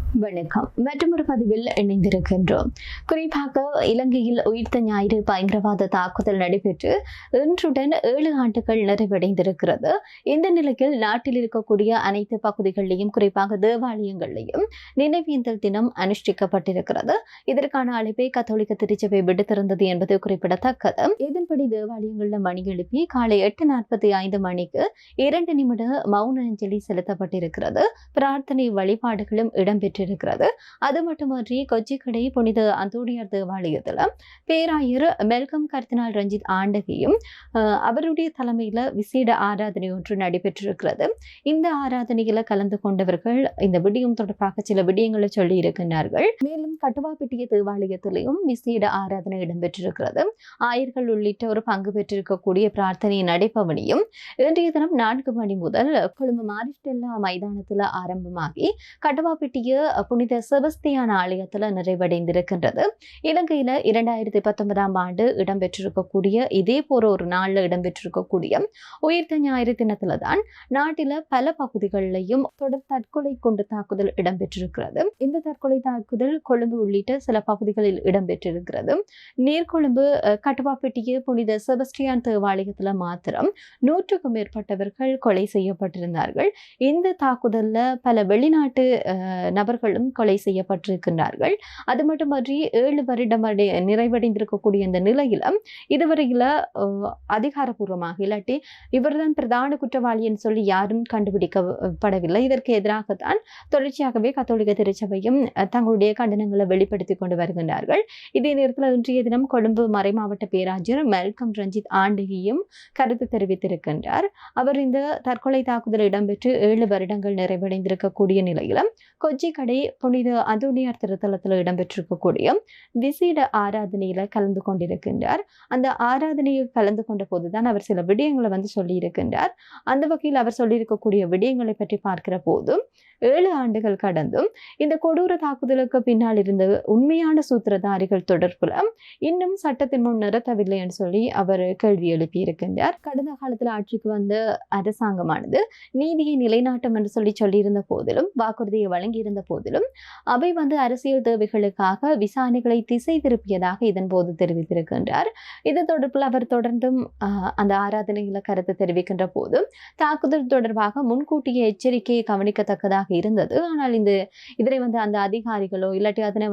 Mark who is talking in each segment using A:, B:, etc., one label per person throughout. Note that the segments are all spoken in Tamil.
A: வணக்கம். மற்றொரு பதிவில் இணைந்திருக்கின்றோம். குறிப்பாக இலங்கையில் உயிர்த்த ஞாயிறு பயங்கரவாத தாக்குதல் நடைபெற்று இன்றுடன் 7 ஆண்டுகள் நிறைவடைந்திருக்கிறது. இந்த நிலையில் நாட்டில் இருக்கக்கூடிய அனைத்து பகுதிகளிலும் குறிப்பாக தேவாலயங்களிலும் நினைவேந்தல் தினம் அனுஷ்டிக்கப்பட்டிருக்கிறது. இதற்கான அழைப்பை கத்தோலிக்க திருச்சபை விடுத்திருந்தது என்பது குறிப்பிடத்தக்கது. இதன்படி தேவாலயங்களில் மணி எழுப்பி காலை 8:45 மணிக்கு 2 நிமிட மௌன அஞ்சலி செலுத்தப்பட்டிருக்கிறது. பிரார்த்தனை வழிபாடுகளும் இடம்பெற்றிருக்கிறது. அது மட்டுமன்றி கொச்சிக்கடை புனித அந்தோணியார் தேவாலயத்தில் பேராயர் மெல்கம் கர்தினால் ரஞ்சித் ஆண்டகையும் அவருடைய தலைமையில் விசேட ஆராதனை ஒன்று நடைபெற்றிருக்கிறது. இந்த ஆராதனையில கலந்து கொண்டவர்கள் இந்த விடயம் தொடர்பாக சில விடயங்களை சொல்லி இருக்கின்றார்கள். மேலும் கட்டுவாப்பட்டிய தேவாலயத்திலையும் விசேட ஆராதனை இடம்பெற்றிருக்கிறது. ஆயர்கள் உள்ளிட்டோர் பங்கு பெற்றிருக்கக்கூடிய பிரார்த்தனை நடைபவனியும் இன்றைய தினம் 4 மணி முதல் கொழும்பு மாரிஸ்டெல்லா மைதானத்தில் ஆரம்பமாகி கட்டுவாப்பட்டிய புனித செபஸ்தியான் ஆலயத்தில் நிறைவடைந்திருக்கின்றது. இலங்கையில 2019 ஆண்டு இடம்பெற்றிருக்கக்கூடிய இதே போற ஒரு நாள்ல இடம்பெற்றிருக்கக்கூடிய உயிர்த்த ஞாயிறு தினத்துல தான் நாட்டில பல பகுதிகளிலையும் தொடர் தற்கொலை கொண்டு தாக்குதல் இடம்பெற்றிருக்கிறது. இந்த தற்கொலை தாக்குதல் கொழும்பு உள்ளிட்ட சில பகுதிகளில் இடம்பெற்றிருக்கிறது. நீர்கொழும்பு கட்டுவாப்பட்டிய புனித செபஸ்டியான் தேவாலயத்துல மாத்திரம் 100க்கும் மேற்பட்டவர்கள் கொலை செய்யப்பட்டிருந்தார்கள். இந்த தாக்குதல்ல பல வெளிநாட்டு நபர்களும் கொலை செய்யப்பட்டிருக்கின்றார்கள். அது மட்டுமன்றி 7 வருடம் நிறைவடைந்திருக்கக்கூடிய இந்த நிலையில இதுவரையில அதிகாரப்பூர்வமாக இல்லாட்டி இவர்தான் பிரதான குற்றவாளி என்று சொல்லி யாரும் கண்டுபிடிக்கப்படவில்லை. இதற்கு எதிராகத்தான் தொடர்ச்சியாகவே கத்தோலிக்க திருச்சபையும் தங்களுடைய கண்டனங்களை வெளிப்படுத்திக் கொண்டு வருகின்றார்கள். இதே நேரத்தில் இன்றைய தினம் கொழும்பு மறைமாவட்ட பேராஜர் மெல்கம் ரஞ்சித் ஆண்டகியும் கருத்து தெரிவித்திருக்கின்றார். அவர் இந்த தற்கொலை தாக்குதல் இடம்பெற்று 7 வருடங்கள் நிறைவடைந்திருக்கக்கூடிய நிலையில கொச்சிக்கடை புனித அந்தோணியார் திருத்தலத்தில் இடம்பெற்றிருக்கக்கூடிய விசேட ஆராதனையில கலந்து கொண்டிருக்கின்றார். அந்த ஆராதனையில் கலந்து கொண்ட போதுதான் அவர் சில விடயங்களை சொல்லி இருக்கின்றார். அந்த வகையில் அவர் சொல்லியிருக்கக்கூடிய விடயங்களை பற்றி பார்க்கிற போது 7 ஆண்டுகள் கடந்தும் இந்த கொடூர தாக்குதலுக்கு பின்னால் இருந்த உண்மையான சூத்திரதாரிகள் தொடர்புல இன்னும் சட்டத்தின் முன் நிறுத்தவில்லை என்று சொல்லி அவர் கேள்வி எழுப்பியிருக்கின்றார். கடந்த காலத்தில் ஆட்சிக்கு வந்த அரசாங்கமானது நீதியை நிலைநாட்டும் என்று சொல்லியிருந்த போதிலும் வாக்குறுதியை வழங்கியிருந்த போதிலும் அவை அரசியல் தேவைகளுக்காக விசாரணைகளை திசை திருப்பியதாக இதன் போது தெரிவித்திருக்கின்றார். இது தொடர்பில் அவர் தொடர்ந்தும் அந்த ஆராதனைகளை கருத்து தெரிவிக்கின்ற போது தாக்குதல் தொடர்பாக முன்கூட்டிய எச்சரிக்கையை கவனிக்கத்தக்கதாக இருந்தது. ஆனால் இதனை அந்த அதிகாரிகளோ இல்லாட்டி அதனை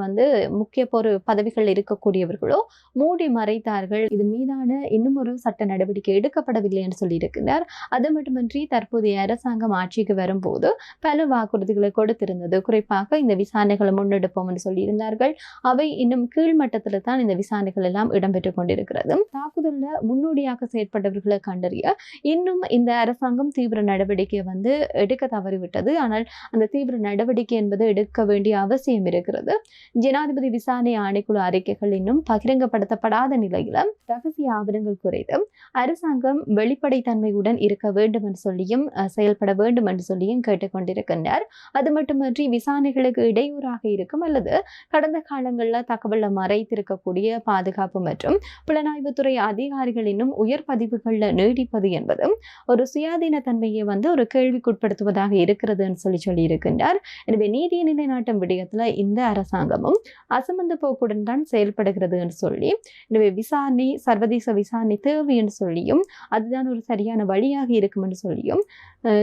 A: முக்கிய பதவிகள் இருக்கக்கூடியவர்களோ மூடி மறைத்தார்கள். இதன் மீதான இன்னும் ஒரு சட்ட நடவடிக்கை எடுக்கப்படவில்லை என்று சொல்லியிருக்கிறார். அது மட்டுமின்றி தற்போதைய அரசாங்கம் ஆட்சிக்கு வரும்போது பல வாக்குறுதிகளை கொடுத்திருந்தது. குறிப்பாக இந்த விசாரணைகளை முன்னெடுப்போம் என்று சொல்லியிருந்தார்கள். அவை இன்னும் கீழ்மட்டத்தில் தான் இந்த விசாரணைகள் எல்லாம் இடம்பெற்றுக் கொண்டிருக்கிறது. தாக்குதல்ல முன்னோடியாக செயற்பட்டவர்களை கண்டறிய இன்னும் இந்த அரசாங்கம் தீவிர நடவடிக்கை எடுக்க தவறிவிட்டது. ஆனால் அந்த தீவிர நடவடிக்கை என்பது எடுக்க வேண்டிய அவசியம் இருக்கிறது. ஜனாதிபதி விசாரணை ஆணைக்குழு அறிக்கைகள் இன்னும் பகிரங்கப்படுத்தப்படாத நிலையில ரகசிய ஆவணங்கள் குறைத்து அரசாங்கம் வெளிப்படைத்தன்மையுடன் இருக்க வேண்டும் என்று சொல்லியும் செயல்பட வேண்டும் என்று சொல்லியும் கேட்டுக்கொண்டிருக்கின்றார். அது மட்டுமன்றி விசாரணைகளுக்கு இடையூறாக இருக்கும் அல்லது கடந்த காலங்களில் தகவலை மறைத்திருக்கக்கூடிய பாதுகாப்பு மற்றும் புலனாய்வுத்துறை அதிகாரிகள் இன்னும் உயர் பதிவுகளில் நீடிப்பது என்பது ஒரு சுயாதீன தன்மையை ஒரு கேள்விக்குட்படுத்துவதாக இருக்கிறதுன்னு சொல்லியிருக்கின்றார். எனவே நீதியை நிலைநாட்டும் விடயத்துல இந்த அரசாங்கமும் அசமந்த போக்குடன் தான் செயல்படுகிறது என்று சொல்லி, எனவே விசாரணை சர்வதேச விசாரணை தேவை என்று சொல்லியும் அதுதான் ஒரு சரியான வழியாக இருக்கும் என்று சொல்லியும்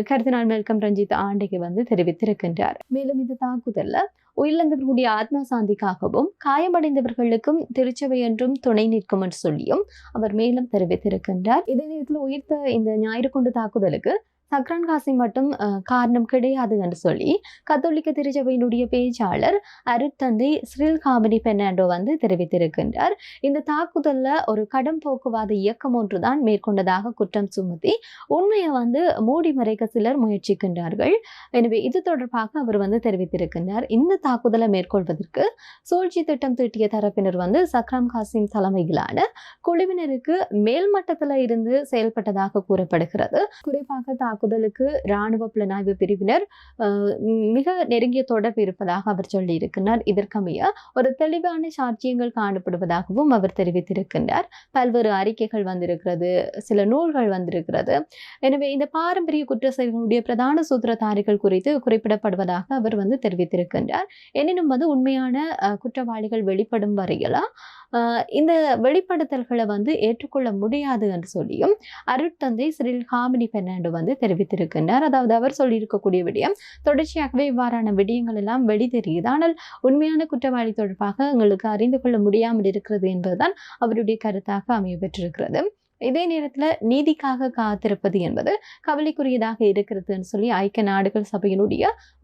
A: கர்தினால் மெல்கம் ரஞ்சித் ஆண்டகை தெரிவித்திருக்கின்றார். மேலும் இந்த தாக்குதல்ல உயிரிழந்தவர்களுடைய ஆத்மா சாந்திக்காகவும் காயமடைந்தவர்களுக்கும் திருச்சபை என்றும் துணை நிற்கும் என்று சொல்லியும் அவர் மேலும் தெரிவித்திருக்கின்றார். இதே நேரத்தில் உயிர்த்த இந்த ஞாயிறு கொண்டு தாக்குதலுக்கு சக்ரான் காசிம் மட்டும் காரணம் கிடையாது என்று சொல்லி கத்தோலிக்க திருச்சபையினுடைய பேச்சாளர் அருட்தந்தை சிறில் காமினி பெர்னாண்டோ தெரிவித்திருக்கின்றார். இந்த தாக்குதல்ல ஒரு கடும் போக்குவாத இயக்கம் ஒன்றுதான் மேற்கொண்டதாக குற்றம் சுமத்தி உண்மையை மூடி மறைக்க சிலர் முயற்சிக்கின்றார்கள். எனவே இது தொடர்பாக அவர் தெரிவித்திருக்கின்றார். இந்த தாக்குதலை மேற்கொள்வதற்கு சூழ்ச்சி திட்டம் தீட்டிய தரப்பினர் சக்ரான் காசிம் தலைமையிலான குழுவினருக்கு மேல்மட்டத்தில் இருந்து செயல்பட்டதாக கூறப்படுகிறது. குறிப்பாக தாக்குதலுக்கு இராணுவ புலனாய்வு பிரிவினர் மிக நெருங்கிய தொடர்பு இருப்பதாக அவர் சொல்லியிருக்கிறார். இதற்கமைய ஒரு தெளிவான சாட்சியங்கள் காணப்படுவதாகவும் அவர் தெரிவித்திருக்கின்றார். பல்வேறு அறிக்கைகள் வந்திருக்கிறது, சில நூல்கள் வந்திருக்கிறது. எனவே இந்த பாரம்பரிய குற்ற செயல்களுடைய பிரதான சூத்திரதாரிகள் குறித்து குறிப்பிடப்படுவதாக அவர் தெரிவித்திருக்கின்றார். எனினும் உண்மையான குற்றவாளிகள் வெளிப்படும் வரையில இந்த வெளிப்படுத்தல்களை ஏற்றுக்கொள்ள முடியாது என்று சொல்லியும் அருட்தந்தை சிறில் ஹாமினி பெர்னாண்டோ தெரிவித்திருக்கின்றார். அதாவது அவர் சொல்லியிருக்கக்கூடிய விடயம் தொடர்ச்சியாகவே இவ்வாறான விடயங்கள் எல்லாம் வெளித்தெரியுது, ஆனால் உண்மையான குற்றவாளி தொடர்பாக எங்களுக்கு அறிந்து கொள்ள முடியாமல் இருக்கிறது என்பதுதான் அவருடைய கருத்தாக அமைய பெற்றிருக்கிறது. இதே நேரத்தில் நீதிக்காக காத்திருப்பது என்பது கவலைக்குரியதாக இருக்கிறதுன்னு சொல்லி ஐக்கிய நாடுகள் சபையினுடைய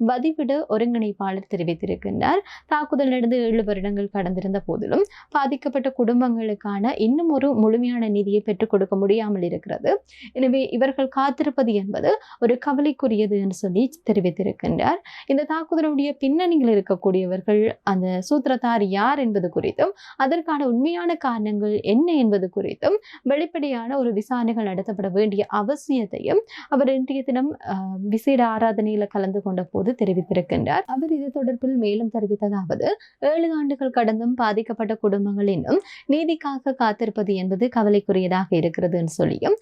A: பதிவிட ஒருங்கிணைப்பாளர் தெரிவித்திருக்கின்றார். தாக்குதல் நடந்து 7 வருடங்கள் கடந்திருந்த போதிலும் பாதிக்கப்பட்ட குடும்பங்களுக்கான இன்னும் ஒரு முழுமையான நீதியை பெற்றுக் கொடுக்க முடியாமல் இருக்கிறது. எனவே இவர்கள் காத்திருப்பது என்பது ஒரு கவலைக்குரியது என்று சொல்லி தெரிவித்திருக்கின்றார். இந்த தாக்குதலுடைய பின்னணியில் இருக்கக்கூடியவர்கள், அந்த சூத்திரத்தார் யார் என்பது குறித்தும் அதற்கான உண்மையான காரணங்கள் என்ன என்பது குறித்தும் வெளிப்படையான ஒரு விசாரணைகள் நடத்தப்பட வேண்டிய அவசியத்தையும் அவர் இன்றைய தினம் விசேட ஆராதனையில கலந்து கொண்ட போது தெரிவித்திருக்கின்றார். அவர் இது தொடர்பில் மேலும் தெரிவித்ததாவது, 7 ஆண்டுகள் கடந்தும் பாதிக்கப்பட்ட குடும்பங்கள் இன்னும் நீதிக்காக காத்திருப்பது என்பது கவலைக்குரியதாக இருக்கிறது சொல்லியும்,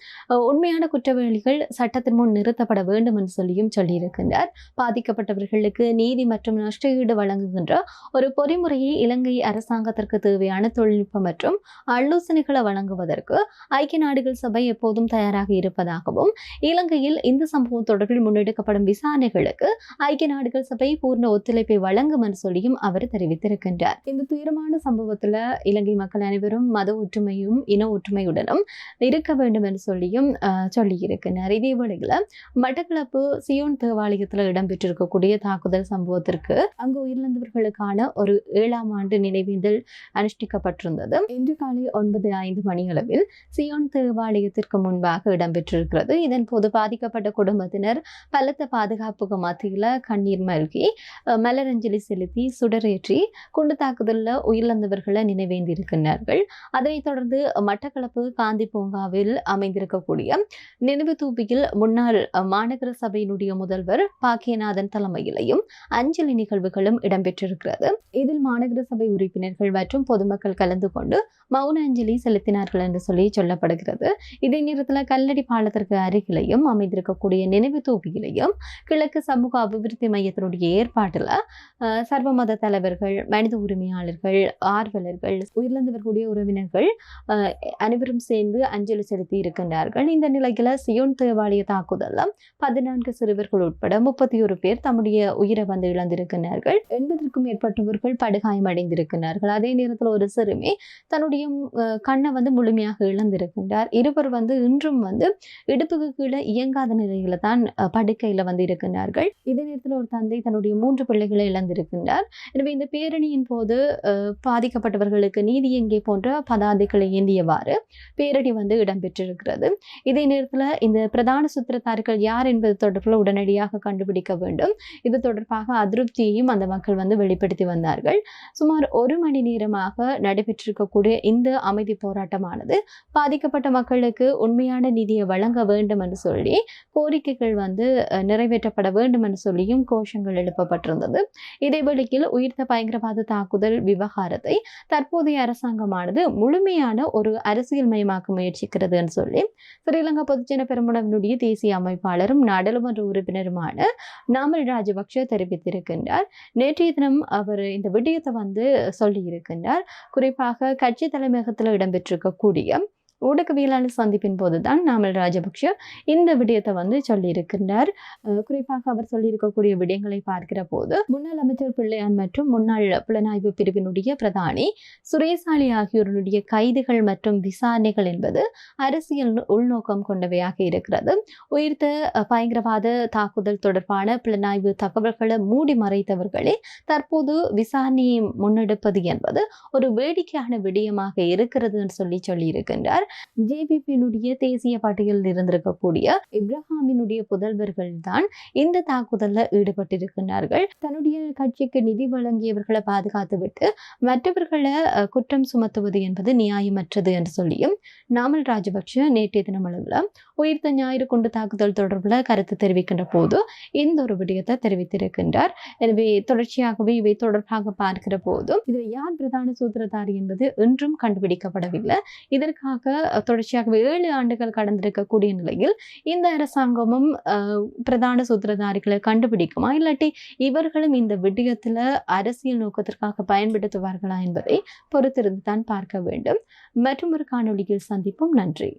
A: உண்மையான குற்றவாளிகள் சட்டத்தின் முன் நிறுத்தப்பட வேண்டும் என்று சொல்லியும் சொல்லியிருக்கின்றார். பாதிக்கப்பட்டவர்களுக்கு நீதி மற்றும் நஷ்டஈடு வழங்குகின்ற ஒரு பொறிமுறையை இலங்கை அரசாங்கத்திற்கு தேவையான தொழில்நுட்பம் மற்றும் ஆலோசனைகளை வழங்குவதற்கு ஐக்கிய நாடுகள் சபை எப்போதும் தயாராக இருப்பதாகவும், இலங்கையில் இந்த சம்பவம் தொடர்பில் முன்னெடுக்கப்படும் விசாரணைகளுக்கு ஐக்கிய நாடுகள் சபை பூர்ண ஒத்துழைப்பை வழங்கும் என்று சொல்லியும் அவர் தெரிவித்திருக்கின்றார். இந்த துயரமான சம்பவத்துல இலங்கை மக்கள் அனைவரும் மத ஒற்றுமையும் இன ஒற்றுமையுடனும் இருக்க வேண்டும் என்று சொல்லியும் சொல்லியிருக்கிறார். இதே வேளையில் மட்டக்களப்பு சியோன் தேவாலயத்தில் இடம்பெற்றிருக்கக்கூடிய தாக்குதல் சம்பவத்திற்கு அங்கு உயிரிழந்தவர்களுக்கான ஒரு 7ஆம் ஆண்டு நினைவேந்தல் அனுஷ்டிக்கப்பட்டிருந்தது. இன்று காலை 9:05 மணியளவில் சியோன் தேவாலயத்திற்கு முன்பாக இடம்பெற்றிருக்கிறது. இதன் போது பாதிக்கப்பட்ட குடும்பத்தினர் பலத்த பாதுகாப்புக்கு மத்தியில் கண்ணீர் மல்கி மலரஞ்சலி செலுத்தி சுடரேற்றி குண்டு தாக்குதலில் உயிரிழந்தவர்களை நினைவேந்திருக்கிறார்கள். அதனைத் தொடர்ந்து மட்டக்களப்பு காந்தி பூங்காவில் அமைந்திருக்கக்கூடிய நினைவு தூபியில் முன்னாள் மாநகர சபையினுடைய முதல்வர் பாக்கியநாதன் தலைமையிலையும் அஞ்சலி நிகழ்வுகளும் இடம்பெற்றிருக்கிறது. இதில் மாநகர சபை உறுப்பினர்கள் மற்றும் பொதுமக்கள் கலந்து கொண்டு மௌன அஞ்சலி செலுத்தினார்கள் என்று சொல்லி சொல்லப்படுகிறது. இதே நேரத்தில் கல்லடி பாலத்திற்கு அருகிலையும் அமைந்திருக்கக்கூடிய நினைவு தூபியிலையும் கிழக்கு சமூக அபிவிருத்தி மையத்தினுடைய ஏற்பாட்டில் சர்வமத தலைவர்கள், மனித உரிமையாளர்கள், ஆர்வலர்கள், உயிரிழந்தவர்களுடைய உறவினர்கள் அனைவரும் சேர்ந்து அஞ்சலி செலுத்தி இருக்கின்றார்கள். இந்த நிலையில் சியோன் தேவாலய தாக்குதலில் 14 சிறுவர்கள் உட்பட 31 பேர் தம்முடைய உயிரை இழந்திருக்கிறார்கள். 80க்கும் மேற்பட்டவர்கள் படுகாயமடைந்திருக்கிறார்கள். அதே நேரத்தில் ஒரு சிறுமி தன்னுடைய கண்ணை முழுமையாக இழந்திருக்கின்றார். இருவர் இன்றும் இடுப்புக்கு கீழே இயங்காத நிலையில தான் படுக்கையில இருக்கின்றார்கள். இதே நேரத்தில் ஒரு தந்தை தன்னுடைய 3 பிள்ளைகளை இழந்திருக்கின்றார். எனவே இந்த பேரணியின் போது பாதிக்கப்பட்டவர்களுக்கு நீதி எங்கே போன்ற பதாதைகளை ஏந்தியவாறு பேரணி இடம்பெற்றிருக்கிறது. இதே நேரத்தில் இந்த பிரதான சூத்திரதாரிகள் யார் என்பது தொடர்பில் உடனடியாக கண்டுபிடிக்க வேண்டும். இது தொடர்பாக அதிருப்தியையும் அந்த மக்கள் வெளிப்படுத்தி வந்தார்கள். சுமார் 1 மணி நேரமாக நடைபெற்றிருக்கக்கூடிய இந்த அமைதி போராட்டமானது பாதிக்கப்பட்ட மக்களுக்கு உண்மையான நிதியை வழங்க வேண்டும் என்று சொல்லி கோரிக்கைகள் நிறைவேற்றப்பட வேண்டும் என்று சொல்லியும் கோஷங்கள் எழுப்பப்பட்டிருந்தது. இதேவேளையில் உயிர்த்த பயங்கரவாத தாக்குதல் விவகாரத்தை தற்போதைய அரசாங்கமானது முழுமையான ஒரு அரசியல் மயமாக்க முயற்சிக்கிறது என்று சொல்லி ஸ்ரீலங்கா பொதுஜன பெரமுனவினுடைய தேசிய அமைப்பாளரும் நாடாளுமன்ற உறுப்பினருமான நாமல் ராஜபக்ஷ தெரிவித்திருக்கின்றார். நேற்றைய தினம் அவர் இந்த விடயத்தை சொல்லியிருக்கின்றார். குறிப்பாக கட்சி தலைமையகத்தில் இடம்பெற்றிருக்கக்கூடிய ஊடகவியலாளர் சந்திப்பின் போதுதான் நாமல் ராஜபக்ஷ இந்த விடயத்தை சொல்லியிருக்கின்றார். குறிப்பாக அவர் சொல்லியிருக்கக்கூடிய விடயங்களை பார்க்கிற போது முன்னாள் அமைச்சர் பிள்ளையான் மற்றும் முன்னாள் புலனாய்வு பிரிவினுடைய பிரதானி சுரேசாலி ஆகியோருடைய கைதுகள் மற்றும் விசாரணைகள் என்பது அரசியல் உள்நோக்கம் கொண்டவையாக இருக்கிறது. உயிர்த்த பயங்கரவாத தாக்குதல் தொடர்பான புலனாய்வு தகவல்களை மூடி மறைத்தவர்களே தற்போது விசாரணையை முன்னெடுப்பது என்பது ஒரு வேடிக்கையான விடயமாக இருக்கிறது என்று சொல்லியிருக்கின்றார். ஜேவிபியினுடைய தேசிய பட்டியலில் இருந்திருக்கக்கூடிய இப்ராஹிமினுடைய புதல்வர்கள் தான் இந்த தாக்குதல்ல ஈடுபட்டிருக்கிறார்கள். தன்னுடைய கட்சிக்கு நிதி வழங்கியவர்களை பாதுகாத்து விட்டு மற்றவர்களை குற்றம் சுமத்துவது என்பது நியாயமற்றது என்று சொல்லியும் நாமல் ராஜபக்ஷ நேற்றைய தினம் அளவில் உயிர்த்த ஞாயிறு கொண்டு தாக்குதல் தொடர்பில் கருத்து தெரிவிக்கின்ற போது இந்த ஒரு விடயத்தை தெரிவித்திருக்கின்றார். எனவே தொடர்ச்சியாகவே இவை தொடர்பாக பார்க்கிற போதும் இதில் யார் பிரதான சூத்திரதாரி என்பது இன்றும் கண்டுபிடிக்கப்படவில்லை. இதற்காக தொடர்ச்சியாகவே 7 ஆண்டுகள் கடந்திருக்கக்கூடிய நிலையில் இந்த அரசாங்கமும் பிரதான சூத்திரதாரிகளை கண்டுபிடிக்குமா, இல்லாட்டி இவர்களும் இந்த விடயத்துல அரசியல் நோக்கத்திற்காக பயன்படுத்துவார்களா என்பதை பொறுத்திருந்து தான் பார்க்க வேண்டும். மற்றும் ஒரு காணொளியில் சந்திப்போம். நன்றி.